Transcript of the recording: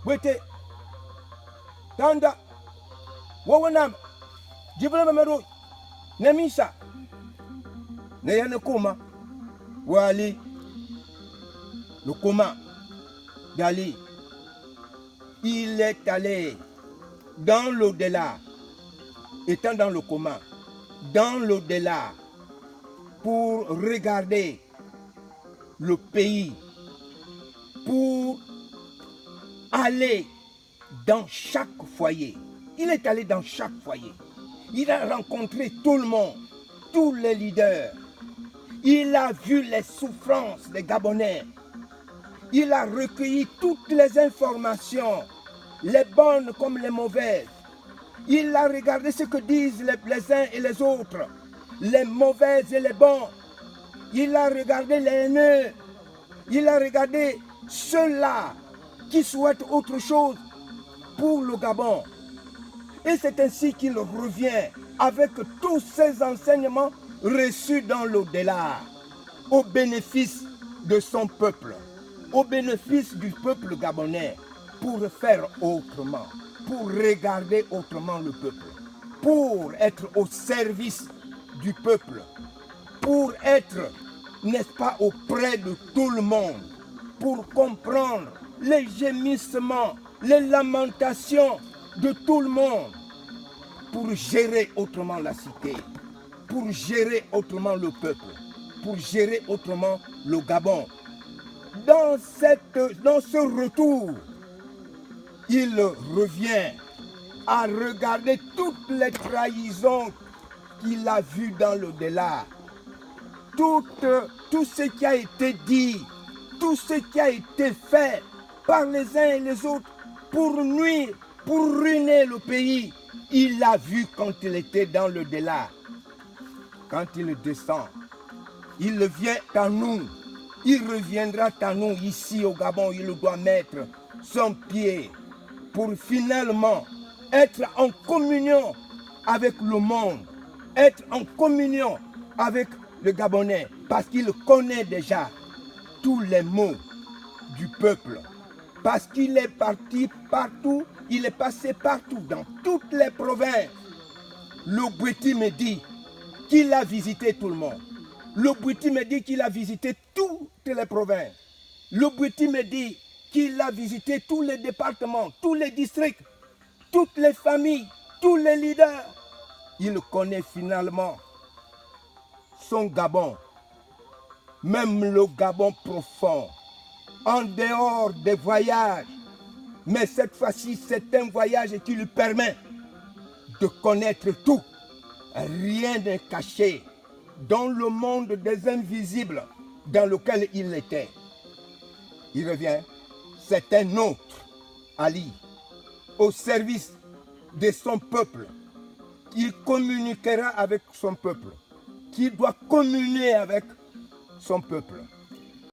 Wete. Tanda. Wawanam. Jibla Mamero. Nemisa. Neyane Koma. Wali. Le coma d'Ali. Il est allé dans l'au-delà. Étant dans le coma. Dans l'au-delà. Pour regarder le pays, pour aller dans chaque foyer. Il est allé dans chaque foyer. Il a rencontré tout le monde, tous les leaders. Il a vu les souffrances des Gabonais. Il a recueilli toutes les informations, les bonnes comme les mauvaises. Il a regardé ce que disent les uns et les autres, les mauvaises et les bons. Il a regardé les haineux. Il a regardé ceux-là qui souhaitent autre chose pour le Gabon. Et c'est ainsi qu'il revient avec tous ces enseignements reçus dans l'au-delà, au bénéfice de son peuple, au bénéfice du peuple gabonais, pour faire autrement, pour regarder autrement le peuple, pour être au service du peuple, pour être, n'est-ce pas, auprès de tout le monde, pour comprendre les gémissements, les lamentations de tout le monde, pour gérer autrement la cité, pour gérer autrement le peuple, pour gérer autrement le Gabon. Dans ce retour, il revient à regarder toutes les trahisons qu'il a vues dans l'au-delà. Tout ce qui a été dit, tout ce qui a été fait par les uns et les autres pour nuire, pour ruiner le pays, il l'a vu quand il était dans l'au-delà. Quand il descend, il vient à nous, il reviendra à nous ici au Gabon, il doit mettre son pied pour finalement être en communion avec le monde, être en communion avec le Gabonais, parce qu'il connaît déjà tous les maux du peuple, parce qu'il est parti partout, il est passé partout, dans toutes les provinces. Le Boueti me dit qu'il a visité tout le monde. Le Boueti me dit qu'il a visité toutes les provinces. Le Boueti me dit qu'il a visité tous les départements, tous les districts, toutes les familles, tous les leaders. Il connaît finalement son Gabon, même le Gabon profond, en dehors des voyages. Mais cette fois-ci, c'est un voyage qui lui permet de connaître tout. Rien n'est caché dans le monde des invisibles dans lequel il était. Il revient, c'est un autre Ali, au service de son peuple. Il communiquera avec son peuple, qui doit communier avec son peuple.